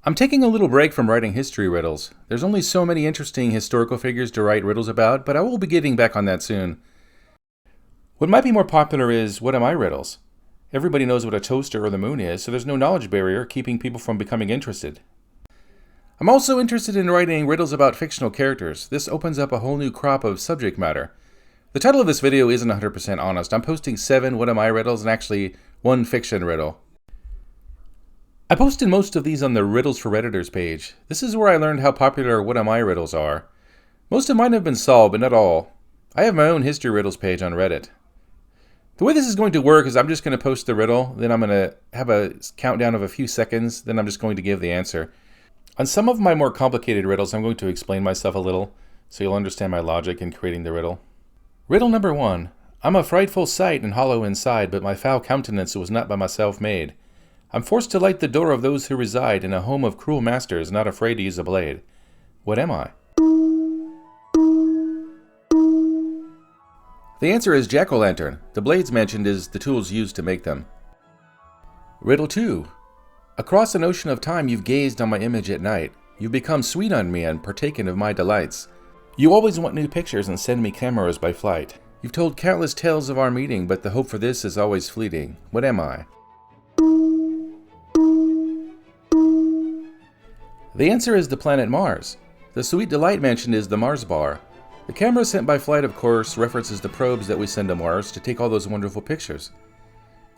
I'm taking a little break from writing history riddles. There's only so many interesting historical figures to write riddles about, but I will be getting back on that soon. What might be more popular is what am I riddles? Everybody knows what a toaster or the moon is, so there's no knowledge barrier keeping people from becoming interested. I'm also interested in writing riddles about fictional characters. This opens up a whole new crop of subject matter. The title of this video isn't 100% honest. I'm posting 7 what am I riddles and actually 1 fiction riddle. I posted most of these on the Riddles for Redditors page. This is where I learned how popular what am I riddles are. Most of mine have been solved, but not all. I have my own history riddles page on Reddit. The way this is going to work is I'm just going to post the riddle, then I'm going to have a countdown of a few seconds, then I'm just going to give the answer. On some of my more complicated riddles, I'm going to explain myself a little, so you'll understand my logic in creating the riddle. Riddle number 1. I'm a frightful sight and hollow inside, but my foul countenance was not by myself made. I'm forced to light the door of those who reside in a home of cruel masters, not afraid to use a blade. What am I? The answer is jack-o'-lantern. The blades mentioned is the tools used to make them. Riddle 2. Across an ocean of time you've gazed on my image at night. You've become sweet on me and partaken of my delights. You always want new pictures and send me cameras by flight. You've told countless tales of our meeting, but the hope for this is always fleeting. What am I? The answer is the planet Mars. The sweet delight mentioned is the Mars bar. The camera sent by flight, of course, references the probes that we send to Mars to take all those wonderful pictures.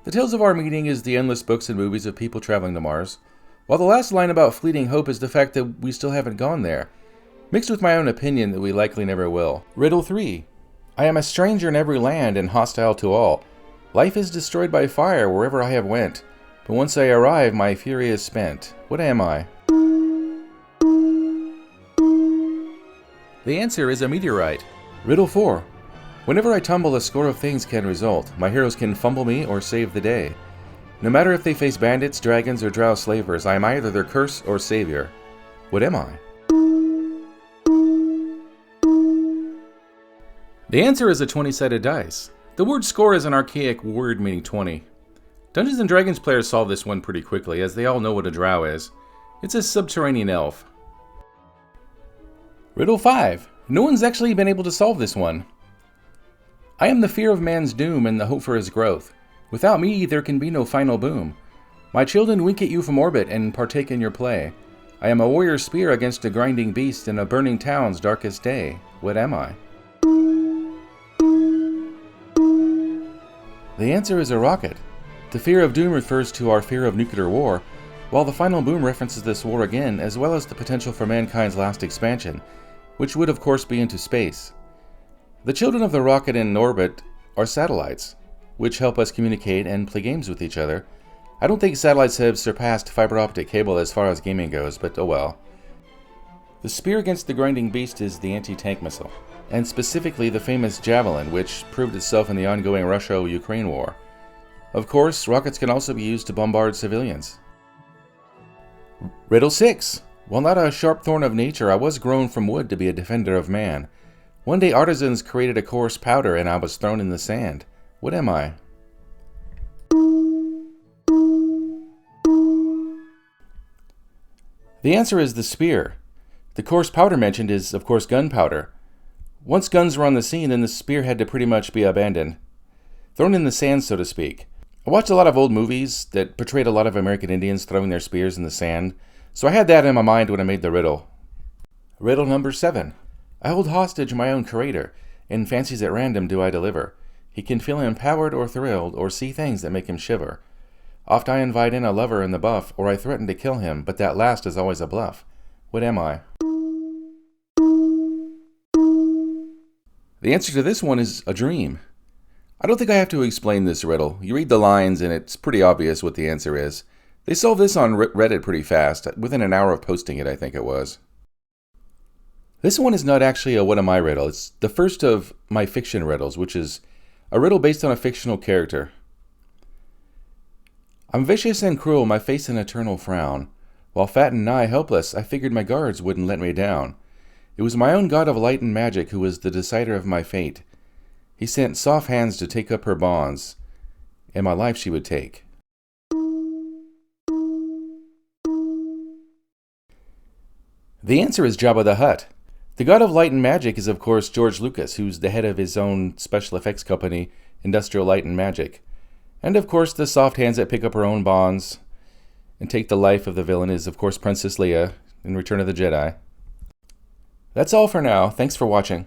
The tales of our meeting is the endless books and movies of people traveling to Mars, while the last line about fleeting hope is the fact that we still haven't gone there, mixed with my own opinion that we likely never will. Riddle 3. I am a stranger in every land and hostile to all. Life is destroyed by fire wherever I have went, but once I arrive my fury is spent. What am I? The answer is a meteorite. Riddle 4. Whenever I tumble, a score of things can result. My heroes can fumble me or save the day. No matter if they face bandits, dragons, or drow slavers, I am either their curse or savior. What am I? The answer is a 20-sided dice. The word score is an archaic word meaning 20. Dungeons & Dragons players solve this one pretty quickly, as they all know what a drow is. It's a subterranean elf. Riddle 5. No one's actually been able to solve this one. I am the fear of man's doom and the hope for his growth. Without me, there can be no final boom. My children wink at you from orbit and partake in your play. I am a warrior spear against a grinding beast in a burning town's darkest day. What am I? The answer is a rocket. The fear of doom refers to our fear of nuclear war, while the final boom references this war again, as well as the potential for mankind's last expansion, which would of course be into space. The children of the rocket in orbit are satellites, which help us communicate and play games with each other. I don't think satellites have surpassed fiber optic cable as far as gaming goes, but oh well. The spear against the grinding beast is the anti-tank missile, and specifically the famous Javelin, which proved itself in the ongoing Russia-Ukraine war. Of course, rockets can also be used to bombard civilians. Riddle 6. While not a sharp thorn of nature, I was grown from wood to be a defender of man. One day artisans created a coarse powder and I was thrown in the sand. What am I? The answer is the spear. The coarse powder mentioned is, of course, gunpowder. Once guns were on the scene, then the spear had to pretty much be abandoned. Thrown in the sand, so to speak. I watched a lot of old movies that portrayed a lot of American Indians throwing their spears in the sand, so I had that in my mind when I made the riddle. Riddle number 7. I hold hostage my own creator, and fancies at random do I deliver. He can feel empowered or thrilled, or see things that make him shiver. Oft I invite in a lover in the buff, or I threaten to kill him, but that last is always a bluff. What am I? The answer to this one is a dream. I don't think I have to explain this riddle. You read the lines and it's pretty obvious what the answer is. They solved this on Reddit pretty fast, within an hour of posting it I think it was. This one is not actually a what am I riddle, it's the first of my fiction riddles, which is a riddle based on a fictional character. I'm vicious and cruel, my face an eternal frown. While fat and nigh helpless, I figured my guards wouldn't let me down. It was my own god of light and magic who was the decider of my fate. He sent soft hands to take up her bonds, and my life she would take. The answer is Jabba the Hutt. The god of light and magic is, of course, George Lucas, who's the head of his own special effects company, Industrial Light and Magic. And, of course, the soft hands that pick up her own bonds and take the life of the villain is, of course, Princess Leia in Return of the Jedi. That's all for now. Thanks for watching.